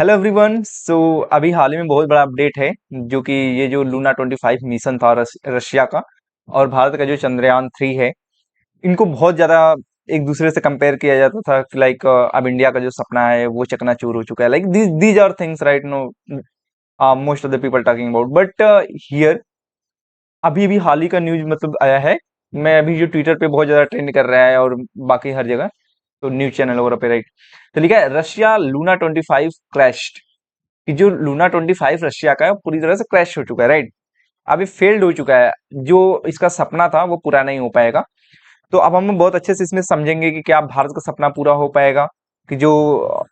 Hello everyone. अभी हाल ही में बहुत बड़ा अपडेट है जो कि ये जो लूना 25 मिशन था रशिया का और भारत का जो चंद्रयान 3 है, इनको बहुत ज़्यादा एक दूसरे से कंपेयर किया जाता था कि लाइक अब इंडिया का जो सपना है वो चकनाचूर हो चुका है। Like these are things right no most of the people talking about but here अभी भी हाल ही का न्यूज मतलब आया है। मैं अभी जो ट्विटर पे बहुत ज़्यादा ट्रेंड कर रहा है और बाकी हर जगह तो न्यूज चैनल वगैरह पे राइट, तो लिखा है रशिया लूना 25 क्रैश्ड। कि जो लूना 25 रशिया का है वो पूरी तरह से क्रैश हो चुका है राइट। अभी फेल्ड हो चुका है। जो इसका सपना था वो पूरा नहीं हो पाएगा। तो अब हम बहुत अच्छे से इसमें समझेंगे कि क्या भारत का सपना पूरा हो पाएगा, कि जो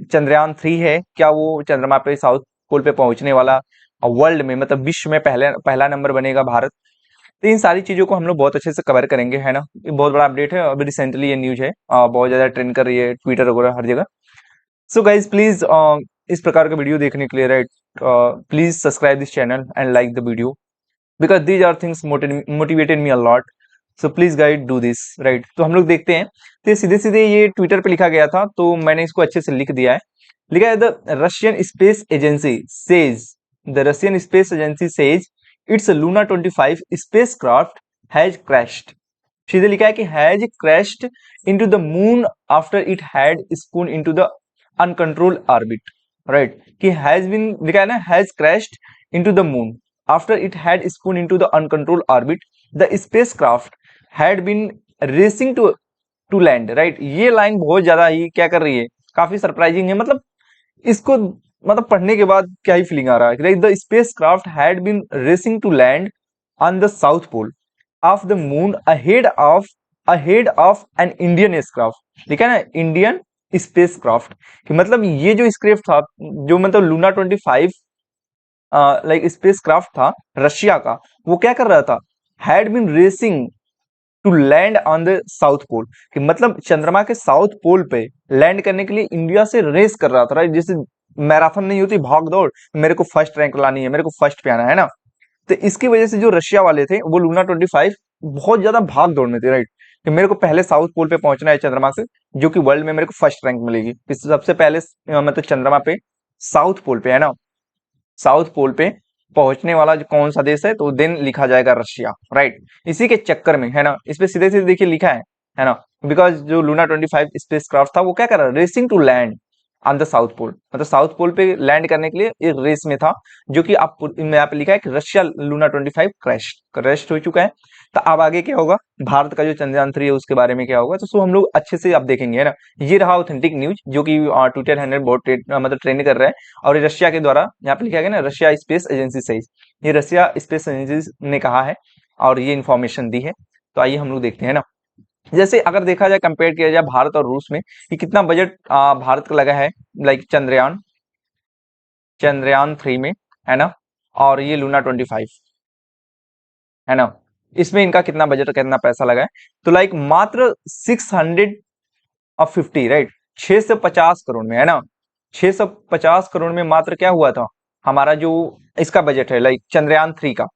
चंद्रयान 3 है क्या वो चंद्रमा पे साउथ पोल पे पहुंचने वाला, वर्ल्ड में मतलब विश्व में पहले पहला नंबर बनेगा भारत। तो इन सारी चीजों को हम लोग बहुत अच्छे से कवर करेंगे, है ना। ये बहुत बड़ा अपडेट है, अभी रिसेंटली ये न्यूज है, बहुत ज्यादा ट्रेंड कर रही है ट्विटर वगैरह हर जगह। सो गाइज प्लीज इस प्रकार का वीडियो देखने के लिए right please subscribe this channel and like the video because these are things motivated me a lot. So please guide do this right. तो हम लोग देखते हैं। तो सीधे सीधे ये ट्विटर पे लिखा गया था तो मैंने इसको अच्छे से लिख दिया है। लिखा है the Russian space agency says, the Russian space agency says it's Luna 25 spacecraft has crashed. सीधे लिखा है कि has crashed into the moon after it had spun into the uncontrolled orbit right. कि हैज बीन लिखा है ना, has crashed into the moon after it had spun into the uncontrolled orbit the spacecraft had been racing to land right. ये line बहुत ज्यादा ही क्या कर रही है, काफी सरप्राइजिंग है। मतलब इसको मतलब पढ़ने के बाद क्या ही फीलिंग आ रहा है। The spacecraft had been racing to land on the south pole of the moon ahead of an Indian aircraft. ठीक है ना, इंडियन स्पेस क्राफ्ट। कि मतलब ये जो स्क्रिप्ट था, जो मतलब लूना 25 लाइक स्पेस क्राफ्ट था रशिया का, वो क्या कर रहा था, had been racing to land on the south pole. कि मतलब चंद्रमा के साउथ पोल पे लैंड करने के लिए इंडिया से रेस कर रहा था राइट। जैसे मैराथन नहीं होती, भाग दौड़, मेरे को फर्स्ट रैंक लानी है, मेरे को फर्स्ट पे आना है ना। तो इसकी वजह से जो रशिया वाले थे वो लूना 25 बहुत ज्यादा भाग दौड़ में थे राइट। कि मेरे को पहले साउथ पोल पे पहुंचना है चंद्रमा से, जो कि वर्ल्ड में मेरे को फर्स्ट रैंक मिलेगी। सबसे पहले मतलब चंद्रमा पे साउथ पोल पे, है ना, साउथ पोल पे पहुंचने वाला जो कौन सा देश है, तो देन लिखा जाएगा रशिया राइट। इसी के चक्कर में, है ना, इस पे सीधे सीधे देखिए लिखा है ना। बिकॉज जो लूना 25 स्पेस क्राफ्ट था वो क्या कर रहा है, racing to land on the south pole, मतलब साउथ पोल पे लैंड करने के लिए एक रेस में था। जो कि आप यहाँ पे लिखा है कि रशिया लूना 25 क्रैश हो चुका है। तो अब आगे क्या होगा, भारत का जो चंद्रयान 3 है उसके बारे में क्या होगा, तो सो हम लोग अच्छे से अब देखेंगे, है ना। ये रहा ऑथेंटिक न्यूज जो कि ट्विटर हैंडल बहुत मतलब ट्रेंड कर रहा है। और ये रशिया के द्वारा यहाँ पे लिखा गया ना, रशिया स्पेस एजेंसी से, ये रशिया स्पेस एजेंसी ने कहा है और ये इन्फॉर्मेशन दी है। तो आइए हम लोग देखते हैं ना। जैसे अगर देखा जाए, कंपेयर किया जाए भारत और रूस में, कि कितना बजट भारत का लगा है लाइक चंद्रयान 3 में, है ना, और ये लूना 25, है ना, इसमें इनका कितना बजट, कितना पैसा लगा है। तो लाइक मात्र 650 राइट, 650 करोड़ में, है ना। 650 करोड़ में मात्र क्या हुआ था, हमारा जो इसका बजट है लाइक चंद्रयान 3 का।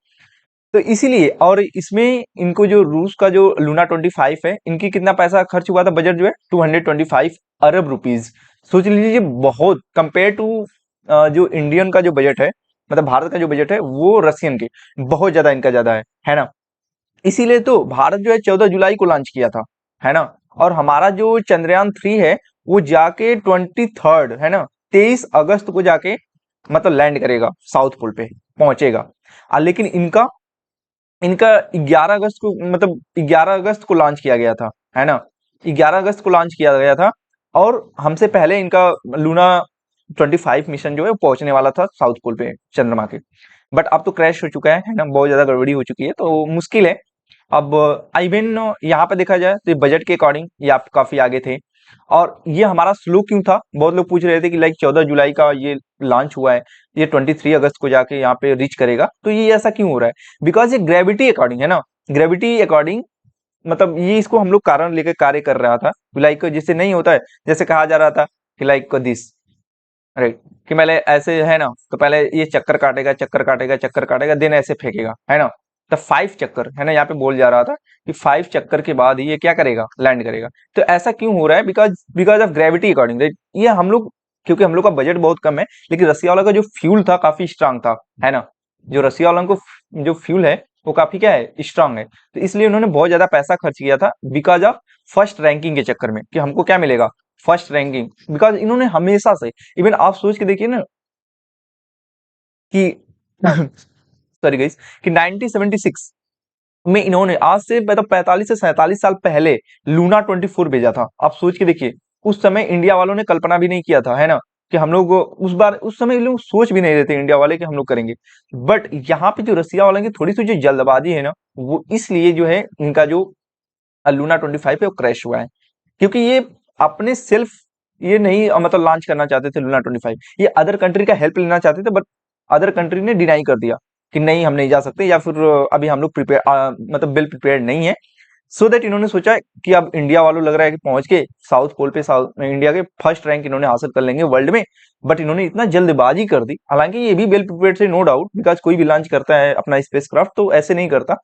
तो इसीलिए, और इसमें इनको जो रूस का जो लूना 25 है, इनकी कितना पैसा खर्च हुआ था, बजट जो है 225 अरब रुपीज। सोच लीजिए, बहुत कंपेयर टू जो इंडियन का जो बजट है, मतलब भारत का जो बजट है वो रशियन के बहुत ज्यादा इनका ज्यादा है ना। इसीलिए तो भारत जो है 14 जुलाई को लॉन्च किया था, है ना। और हमारा जो चंद्रयान 3 है वो जाके 23rd, है ना, 23 अगस्त को जाके मतलब लैंड करेगा, साउथ पोल पे पहुंचेगा। लेकिन इनका इनका 11 अगस्त को, मतलब 11 अगस्त को लॉन्च किया गया था, है ना। 11 अगस्त को लॉन्च किया गया था और हमसे पहले इनका लूना 25 मिशन जो है वो पहुंचने वाला था साउथ पोल पे चंद्रमा के। बट अब तो क्रैश हो चुका है ना, बहुत ज्यादा गड़बड़ी हो चुकी है, तो मुश्किल है। अब इवन यहाँ पे देखा जाए तो बजट के अकॉर्डिंग ये आप काफी आगे थे। और ये हमारा स्लो क्यों था, बहुत लोग पूछ रहे थे कि लाइक 14 जुलाई का ये लॉन्च हुआ है, ये 23 अगस्त को जाके यहाँ पे रीच करेगा, तो ये ऐसा क्यों हो रहा है। बिकॉज ये ग्रेविटी अकॉर्डिंग, है ना, ग्रेविटी अकॉर्डिंग, मतलब ये इसको हम लोग कारण लेकर कार्य कर रहा था। लाइक जैसे नहीं होता है, जैसे कहा जा रहा था कि लाइक दिस राइट, कि पहले ऐसे, है ना, तो पहले ये चक्कर काटेगा, चक्कर काटेगा, चक्कर काटेगा, देन ऐसे फेंकेगा, है ना। तो 5 चक्कर, है ना, यहाँ पे बोल जा रहा था कि 5 चक्कर के बाद ही ये क्या करेगा, लैंड करेगा। तो ऐसा क्यों हो रहा है, because because of gravity according right. ये हम लोग क्योंकि हम लोग का बजट बहुत कम है, लेकिन रसिया वाला का जो फ्यूल था काफी स्ट्रांग था, है ना। जो रसिया वाला को जो फ्यूल है वो काफी क्या है, स्ट्रांग है। तो इसलिए उन्होंने बहुत ज्यादा पैसा खर्च किया था बिकॉज ऑफ फर्स्ट रैंकिंग के चक्कर में, कि हमको क्या मिलेगा, फर्स्ट रैंकिंग। बिकॉज इन्होंने हमेशा से, इवन आप सोच के देखिए ना कि सॉरी गाइस, कि 1976 में इन्होंने, आज से मतलब 45 से 47 साल पहले लूना 24 भेजा था। आप सोच के देखिए, उस समय इंडिया वालों ने कल्पना भी नहीं किया था, है ना, कि हम लोग उस समय लोग सोच भी नहीं रहे थे इंडिया वाले कि हम लोग करेंगे। बट यहाँ पे जो रसिया वालों की थोड़ी सी जो जल्दबाजी है ना, वो इसलिए जो है इनका जो लूना 25 है वो क्रैश हुआ है। क्योंकि ये अपने सेल्फ ये नहीं मतलब लॉन्च करना चाहते थे लूना 25, ये अदर कंट्री का हेल्प लेना चाहते थे, बट अदर कंट्री ने डिनाई कर दिया कि नहीं हम नहीं जा सकते, या फिर अभी हम लोग प्रिपेयर मतलब वेल प्रिपेयर्ड नहीं है। सो दैट इन्होंने सोचा कि अब इंडिया वालों लग रहा है कि पहुंच के साउथ पोल पे, साउथ इंडिया के फर्स्ट रैंक इन्होंने हासिल कर लेंगे वर्ल्ड में। बट इन्होंने इतना जल्दबाजी कर दी, हालांकि ये भी वेल प्रिपेयर्ड से नो डाउट, बिकॉज कोई भी लॉन्च करता है अपना स्पेसक्राफ्ट तो ऐसे नहीं करता,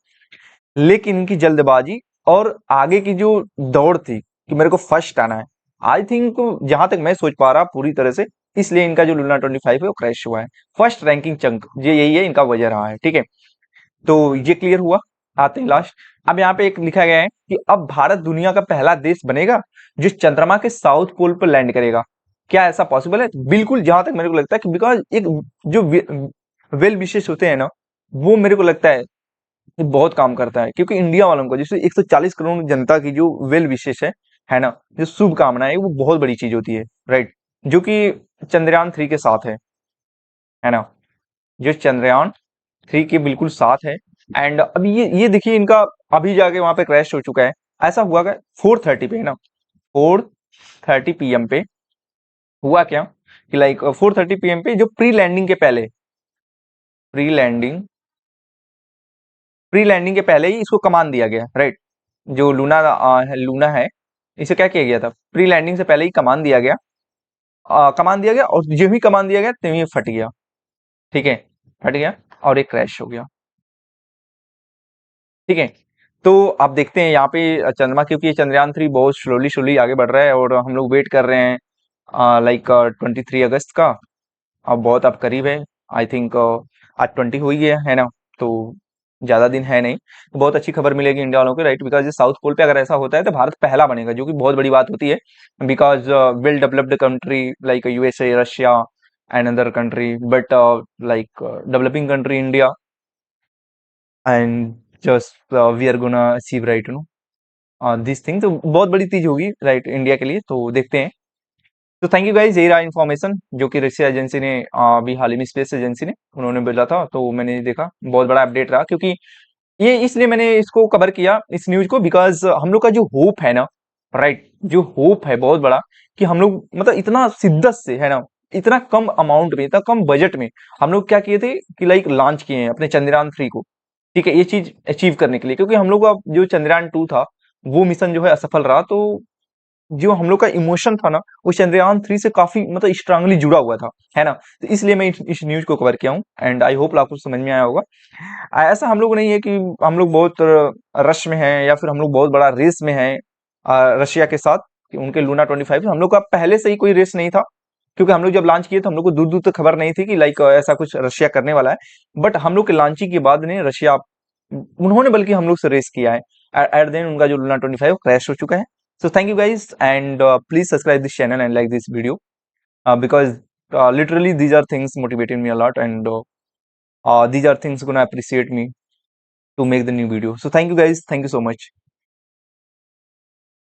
लेकिन इनकी जल्दबाजी और आगे की जो दौड़ थी कि मेरे को फर्स्ट आना है, आई थिंक जहां तक मैं सोच पा रहा पूरी तरह से, इसलिए इनका जो लूना 25 है वो क्रैश हुआ है। फर्स्ट रैंकिंग चंक ये यही है, इनका वजह रहा है, ठीक है। तो ये क्लियर हुआ। आते हैं लास्ट। अब यहाँ पे एक लिखा गया है कि अब भारत दुनिया का पहला देश बनेगा जो चंद्रमा के साउथ पोल पर लैंड करेगा। क्या ऐसा पॉसिबल है? बिल्कुल, जहां तक मेरे को लगता है कि बिकॉज एक जो वेल विशेष होते हैं ना, वो मेरे को लगता है ये बहुत काम करता है, क्योंकि इंडिया वालों को जैसे 140 करोड़ जनता की जो वेल विशेष है ना, जो शुभकामनाएं, वो बहुत बड़ी चीज होती है, राइट। जो कि चंद्रयान 3 के साथ है ना, जो चंद्रयान 3 के बिल्कुल साथ है। एंड अभी ये देखिए इनका अभी जाके वहां पे क्रैश हो चुका है। ऐसा हुआ क्या, 4:30 पे, है ना, 4:30 PM पे हुआ क्या कि लाइक 4:30 PM पे जो प्री लैंडिंग प्री लैंडिंग के पहले ही इसको कमान दिया गया, राइट। जो लूना है, इसे क्या किया गया था, प्री लैंडिंग से पहले ही कमान दिया गया। कमान दिया गया और जो ही कमान दिया गया त्यों ही फट गया, ठीक है, फट गया और एक क्रैश हो गया, ठीक है। तो आप देखते हैं यहाँ पे चंद्रमा, क्योंकि ये चंद्रयान 3 बहुत स्लोली स्लोली आगे बढ़ रहा है और हम लोग वेट कर रहे हैं लाइक 23 अगस्त का। अब बहुत अब करीब है, आई थिंक आज 20 हो ही है ना, तो ज्यादा दिन है नहीं, तो बहुत अच्छी खबर मिलेगी इंडिया वालों को, राइट। बिकॉज ये साउथ पोल पे अगर ऐसा होता है तो भारत पहला बनेगा, जो कि बहुत बड़ी बात होती है। Because well developed country like USA, Russia and other country, but like developing country India, and just we are gonna achieve, right, you know this thing. तो बहुत बड़ी चीज होगी, राइट, इंडिया के लिए, तो देखते हैं। तो थैंक यू गाइज, यही रहा इन्फॉर्मेशन जो कि रशिया एजेंसी ने अभी हाल ही में, स्पेस एजेंसी ने उन्होंने बोला था, तो मैंने देखा बहुत बड़ा अपडेट रहा। क्योंकि ये इसलिए मैंने इसको कवर किया इस न्यूज को, बिकॉज हम लोग का जो होप है ना, राइट, जो होप है बहुत बड़ा, कि हम लोग मतलब इतना शिद्दत से, है ना, इतना कम अमाउंट में, इतना कम बजट में हम लोग क्या किए थे कि लाइक लॉन्च किए हैं अपने चंद्रयान 3 को, ठीक है, ये चीज अचीव करने के लिए। क्योंकि हम लोग का जो चंद्रयान 2 था वो मिशन जो है असफल रहा, तो जो हम लोग का इमोशन था ना, वो चंद्रयान 3 से काफी मतलब स्ट्रांगली जुड़ा हुआ था, है ना। तो इसलिए मैं इस न्यूज को कवर किया हूँ, एंड आई होप आपको समझ में आया होगा। ऐसा हम लोग नहीं है कि हम लोग बहुत रश में हैं, या फिर हम लोग बहुत बड़ा रेस में हैं रशिया के साथ, कि उनके लूना 25, हम लोग का पहले से ही कोई रेस नहीं था। क्योंकि हम लोग जब लॉन्च किए तो हम लोग को दूर दूर तक खबर नहीं थी कि लाइक ऐसा कुछ रशिया करने वाला है। बट हम लोग के लॉन्चिंग के बाद ने रशिया, उन्होंने बल्कि हम लोग से रेस किया है। एट देन उनका जो लूना 25 क्रैश हो चुका है। So thank you guys, and please subscribe this channel and like this video, because literally these are things motivated me a lot, and these are things gonna appreciate me to make the new video. So thank you guys, thank you so much.